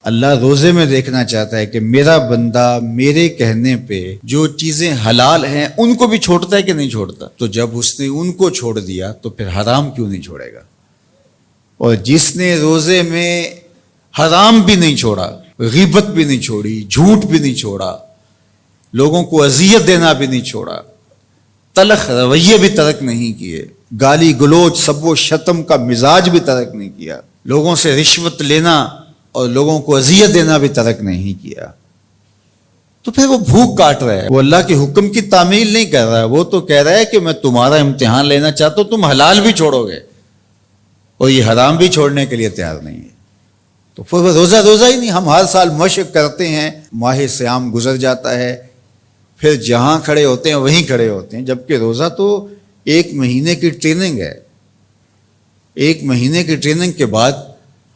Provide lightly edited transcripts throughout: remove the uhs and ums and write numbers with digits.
اللہ روزے میں دیکھنا چاہتا ہے کہ میرا بندہ میرے کہنے پہ جو چیزیں حلال ہیں ان کو بھی چھوڑتا ہے کہ نہیں چھوڑتا. تو جب اس نے ان کو چھوڑ دیا تو پھر حرام کیوں نہیں چھوڑے گا؟ اور جس نے روزے میں حرام بھی نہیں چھوڑا، غیبت بھی نہیں چھوڑی، جھوٹ بھی نہیں چھوڑا، لوگوں کو اذیت دینا بھی نہیں چھوڑا، تلخ رویے بھی ترک نہیں کیے، گالی گلوچ سب و شتم کا مزاج بھی ترک نہیں کیا، لوگوں سے رشوت لینا اور لوگوں کو اذیت دینا بھی ترک نہیں کیا، تو پھر وہ بھوک کاٹ رہا ہے. وہ اللہ کے حکم کی تعمیل نہیں کر رہا ہے، وہ تو کہہ رہا ہے کہ میں تمہارا امتحان لینا چاہتا ہوں، تم حلال بھی چھوڑو گے اور یہ حرام بھی چھوڑنے کے لیے تیار نہیں ہے. تو پھر وہ روزہ ہی نہیں. ہم ہر سال مشق کرتے ہیں، ماہ سیام گزر جاتا ہے، پھر جہاں کھڑے ہوتے ہیں وہیں کھڑے ہوتے ہیں، جبکہ روزہ تو 1 مہینے کی ٹریننگ ہے. 1 مہینے کی ٹریننگ کے بعد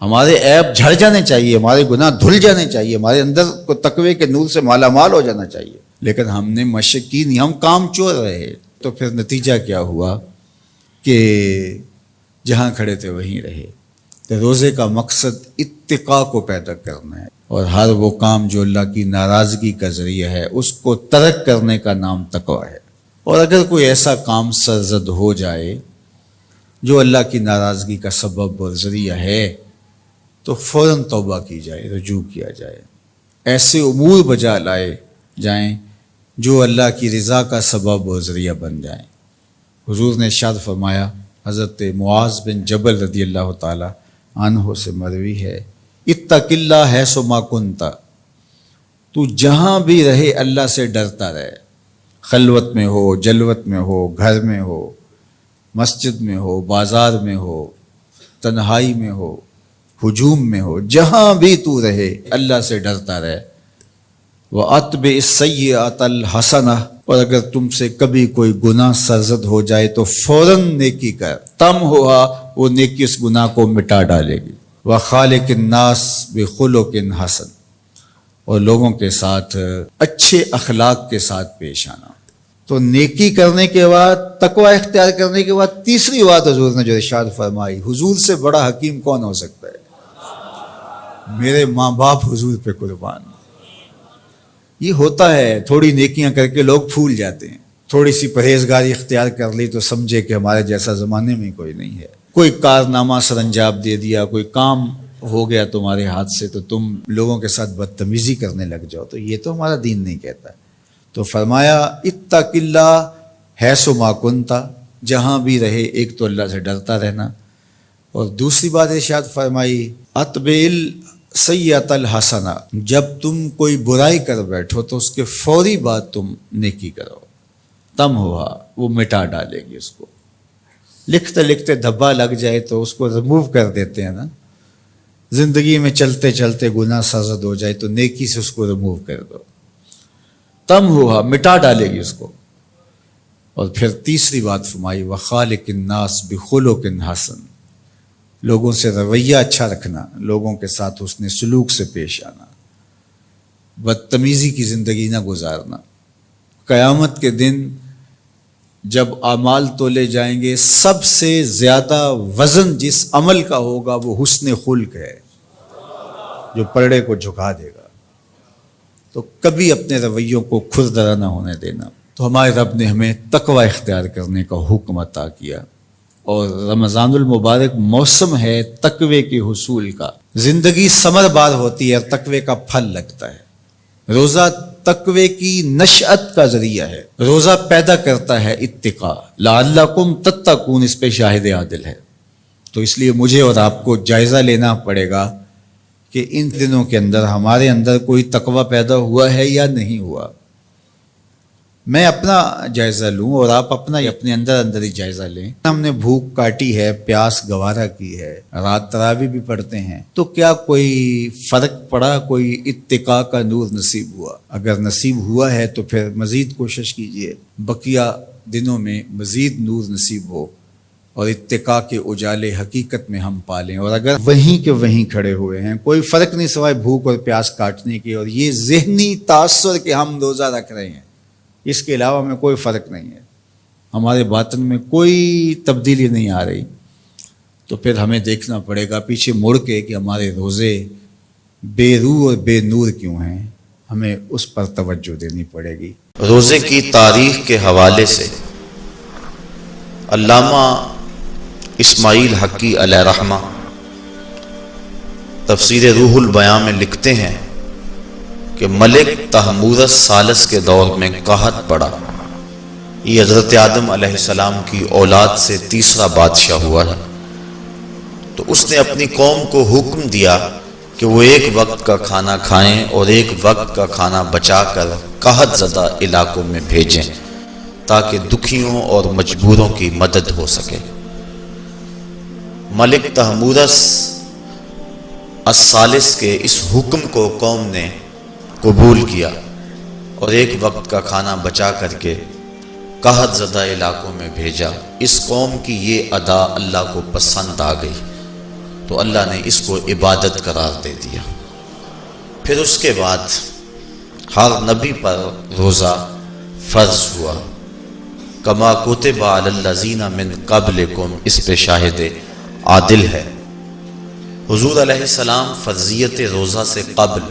ہمارے عیب جھڑ جانے چاہیے، ہمارے گناہ دھل جانے چاہیے، ہمارے اندر کو تقوی کے نور سے مالا مال ہو جانا چاہیے. لیکن ہم نے مشق کی نہیں، ہم کام چور رہے. تو پھر نتیجہ کیا ہوا کہ جہاں کھڑے تھے وہیں رہے. تو روزے کا مقصد اتقاء کو پیدا کرنا ہے، اور ہر وہ کام جو اللہ کی ناراضگی کا ذریعہ ہے اس کو ترک کرنے کا نام تقویٰ ہے. اور اگر کوئی ایسا کام سرزد ہو جائے جو اللہ کی ناراضگی کا سبب اور ذریعہ ہے تو فوراً توبہ کی جائے، رجوع کیا جائے، ایسے امور بجا لائے جائیں جو اللہ کی رضا کا سبب اور ذریعہ بن جائیں. حضور نے ارشاد فرمایا، حضرت معاذ بن جبل رضی اللہ تعالی عنہ سے مروی ہے، اتق اللہ حیث ما کنت، تو جہاں بھی رہے اللہ سے ڈرتا رہے، خلوت میں ہو، جلوت میں ہو، گھر میں ہو، مسجد میں ہو، بازار میں ہو، تنہائی میں ہو، ہجوم میں ہو، جہاں بھی تو رہے اللہ سے ڈرتا رہے. وَأَتْبِعِ السَّيِّئَةَ الْحَسَنَةَ، اور اگر تم سے کبھی کوئی گناہ سرزد ہو جائے تو فوراً نیکی کر، تم ہوا وہ نیکی اس گناہ کو مٹا ڈالے گی. وَخَالِقِ النَّاسِ بِخُلُقٍ حَسَنٍ، اور لوگوں کے ساتھ اچھے اخلاق کے ساتھ پیش آنا. تو نیکی کرنے کے بعد، تقوی اختیار کرنے کے بعد، تیسری بات حضور نے جو ارشاد فرمائی، حضور سے بڑا حکیم کون ہو سکتا ہے؟ میرے ماں باپ حضور پہ قربان. یہ ہوتا ہے، تھوڑی نیکیاں کر کے لوگ پھول جاتے ہیں، تھوڑی سی پرہیزگاری اختیار کر لی تو سمجھے کہ ہمارے جیسا زمانے میں کوئی نہیں ہے. کوئی کارنامہ سر انجام دے دیا، کوئی کام ہو گیا تمہارے ہاتھ سے تو تم لوگوں کے ساتھ بدتمیزی کرنے لگ جاؤ. تو یہ تو ہمارا دین نہیں کہتا. تو فرمایا اتق اللہ حیث ما کنت، جہاں بھی رہے ایک تو اللہ سے ڈرتا رہنا، اور دوسری بات ارشاد فرمائی اتبع السیئۃ الحسنہ، جب تم کوئی برائی کر بیٹھو تو اس کے فوری بعد تم نیکی کرو، تم ہوا وہ مٹا ڈالے گی. اس کو لکھتے لکھتے دھبا لگ جائے تو اس کو ریموو کر دیتے ہیں نا. زندگی میں چلتے چلتے گناہ سرزد ہو جائے تو نیکی سے اس کو ریموو کر دو، تم ہوا مٹا ڈالے گی اس کو. اور پھر تیسری بات فرمائی وَخَالِقِ النَّاسِ بِخُلُقٍ حَسَنٍ، لوگوں سے رویہ اچھا رکھنا، لوگوں کے ساتھ حسن سلوک سے پیش آنا، بدتمیزی کی زندگی نہ گزارنا. قیامت کے دن جب اعمال تولے جائیں گے سب سے زیادہ وزن جس عمل کا ہوگا وہ حسن خلق ہے، جو پلڑے کو جھکا دے گا. تو کبھی اپنے رویوں کو کھردرا نہ ہونے دینا. تو ہمارے رب نے ہمیں تقوی اختیار کرنے کا حکم عطا کیا، اور رمضان المبارک موسم ہے تقوی کے حصول کا. زندگی ثمر بار ہوتی ہے اور تقوی کا پھل لگتا ہے. روزہ تقوی کی نشأت کا ذریعہ ہے، روزہ پیدا کرتا ہے اتقاء. لعلکم تتقون اس پہ شاہد عادل ہے. تو اس لیے مجھے اور آپ کو جائزہ لینا پڑے گا کہ ان دنوں کے اندر ہمارے اندر کوئی تقوی پیدا ہوا ہے یا نہیں ہوا. میں اپنا جائزہ لوں اور آپ اپنے اندر ہی جائزہ لیں. ہم نے بھوک کاٹی ہے، پیاس گوارا کی ہے، رات تراویح بھی پڑھتے ہیں، تو کیا کوئی فرق پڑا؟ کوئی اتقاء کا نور نصیب ہوا؟ اگر نصیب ہوا ہے تو پھر مزید کوشش کیجئے بقیہ دنوں میں مزید نور نصیب ہو اور اتقاء کے اجالے حقیقت میں ہم پالیں. اور اگر وہیں کے وہیں کھڑے ہوئے ہیں، کوئی فرق نہیں سوائے بھوک اور پیاس کاٹنے کی اور یہ ذہنی تاثر کہ ہم روزہ رکھ رہے ہیں، اس کے علاوہ میں کوئی فرق نہیں ہے، ہمارے باطن میں کوئی تبدیلی نہیں آ رہی، تو پھر ہمیں دیکھنا پڑے گا پیچھے مڑ کے کہ ہمارے روزے بے روح اور بے نور کیوں ہیں، ہمیں اس پر توجہ دینی پڑے گی۔ روزے کی تاریخ کے حوالے سے علامہ اسماعیل حقی علیہ رحمہ تفسیر روح البیان میں لکھتے ہیں کہ ملک تحمورث ثالث کے دور میں قحط پڑا۔ یہ حضرت آدم علیہ السلام کی اولاد سے تیسرا بادشاہ ہوا ہے۔ تو اس نے اپنی قوم کو حکم دیا کہ وہ ایک وقت کا کھانا کھائیں اور ایک وقت کا کھانا بچا کر قحط زدہ علاقوں میں بھیجیں تاکہ دکھیوں اور مجبوروں کی مدد ہو سکے۔ ملک تحمورث الثالث کے اس حکم کو قوم نے قبول کیا اور ایک وقت کا کھانا بچا کر کے قحط زدہ علاقوں میں بھیجا۔ اس قوم کی یہ ادا اللہ کو پسند آ گئی تو اللہ نے اس کو عبادت قرار دے دیا۔ پھر اس کے بعد ہر نبی پر روزہ فرض ہوا۔ کما کتب علی الذین من قبلکم، اس پہ شاہد عادل ہے۔ حضور علیہ السلام فرضیت روزہ سے قبل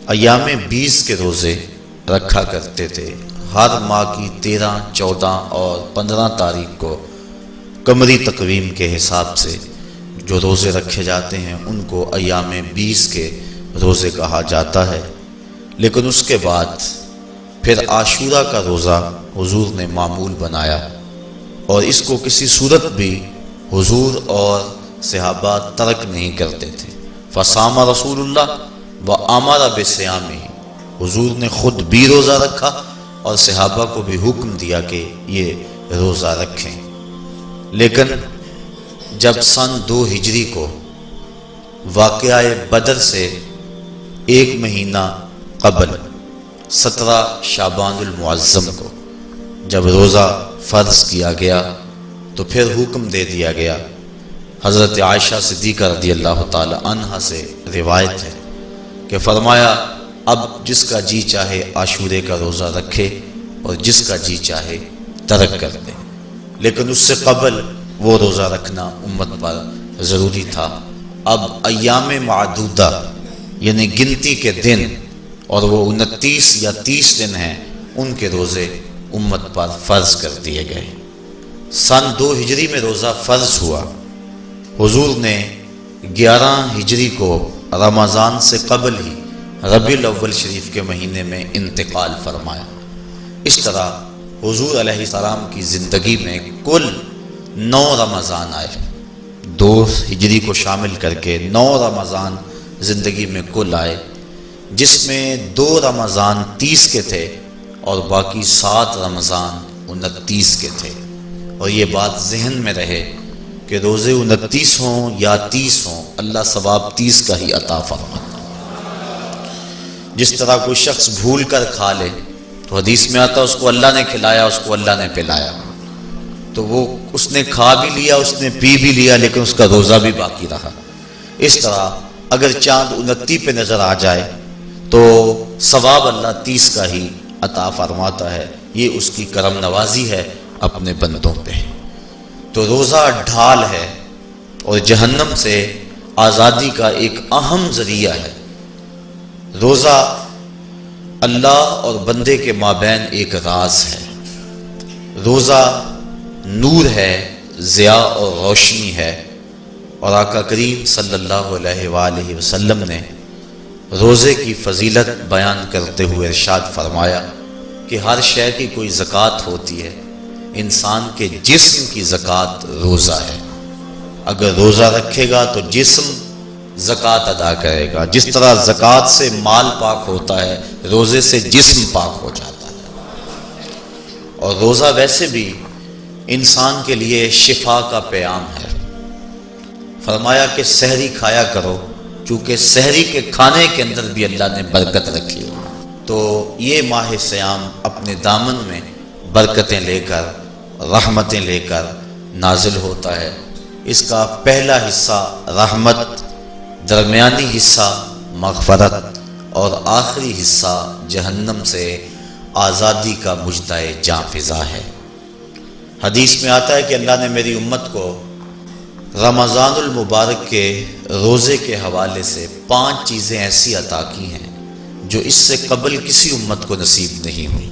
ایام 20 کے روزے رکھا کرتے تھے۔ ہر ماہ کی 13، 14 اور 15 تاریخ کو قمری تقویم کے حساب سے جو روزے رکھے جاتے ہیں ان کو ایام 20 کے روزے کہا جاتا ہے۔ لیکن اس کے بعد پھر عاشورہ کا روزہ حضور نے معمول بنایا اور اس کو کسی صورت بھی حضور اور صحابہ ترک نہیں کرتے تھے۔ فصام رسول اللہ وامر بصیامہ، حضور نے خود بھی روزہ رکھا اور صحابہ کو بھی حکم دیا کہ یہ روزہ رکھیں۔ لیکن جب سن 2 ہجری کو واقعہ بدر سے ایک مہینہ قبل 17 شعبان المعظم کو جب روزہ فرض کیا گیا تو پھر حکم دے دیا گیا۔ حضرت عائشہ صدیقہ رضی اللہ تعالی عنہا سے روایت ہے کہ فرمایا اب جس کا جی چاہے عاشورے کا روزہ رکھے اور جس کا جی چاہے ترک کر دے، لیکن اس سے قبل وہ روزہ رکھنا امت پر ضروری تھا۔ اب ایام معدودہ یعنی گنتی کے دن، اور وہ 29 یا 30 دن ہیں، ان کے روزے امت پر فرض کر دیے گئے۔ سن 2 ہجری میں روزہ فرض ہوا۔ حضور نے 11 ہجری کو رمضان سے قبل ہی ربیع الاول شریف کے مہینے میں انتقال فرمایا۔ اس طرح حضور علیہ السلام کی زندگی میں کل 9 رمضان آئے، 2 ہجری کو شامل کر کے 9 رمضان زندگی میں کل آئے، جس میں 2 رمضان 30 کے تھے اور باقی 7 رمضان 29 کے تھے۔ اور یہ بات ذہن میں رہے کہ روزے 29 ہوں یا 30 ہوں، اللہ ثواب 30 کا ہی عطا فرماتا۔ جس طرح کوئی شخص بھول کر کھا لے تو حدیث میں آتا اس کو اللہ نے کھلایا، اس کو اللہ نے پلایا، تو وہ اس نے کھا بھی لیا، اس نے پی بھی لیا، لیکن اس کا روزہ بھی باقی رہا۔ اس طرح اگر چاند 29 پہ نظر آ جائے تو ثواب اللہ 30 کا ہی عطا فرماتا ہے۔ یہ اس کی کرم نوازی ہے اپنے بندوں پہ۔ تو روزہ ڈھال ہے اور جہنم سے آزادی کا ایک اہم ذریعہ ہے۔ روزہ اللہ اور بندے کے مابین ایک راز ہے۔ روزہ نور ہے، ضیاء اور روشنی ہے، اور آقا کریم صلی اللہ علیہ وآلہ وسلم نے روزے کی فضیلت بیان کرتے ہوئے ارشاد فرمایا کہ ہر شے کی کوئی زکوٰۃ ہوتی ہے، انسان کے جسم کی زکوٰۃ روزہ ہے۔ اگر روزہ رکھے گا تو جسم زکوٰۃ ادا کرے گا۔ جس طرح زکوٰۃ سے مال پاک ہوتا ہے، روزے سے جسم پاک ہو جاتا ہے۔ اور روزہ ویسے بھی انسان کے لیے شفا کا پیام ہے۔ فرمایا کہ سحری کھایا کرو، چونکہ سحری کے کھانے کے اندر بھی اللہ نے برکت رکھی ہے۔ تو یہ ماہ سیام اپنے دامن میں برکتیں لے کر، رحمتیں لے کر نازل ہوتا ہے۔ اس کا پہلا حصہ رحمت، درمیانی حصہ مغفرت، اور آخری حصہ جہنم سے آزادی کا مجدہ جاں فضا ہے۔ حدیث میں آتا ہے کہ اللہ نے میری امت کو رمضان المبارک کے روزے کے حوالے سے 5 چیزیں ایسی عطا کی ہیں جو اس سے قبل کسی امت کو نصیب نہیں ہوئی۔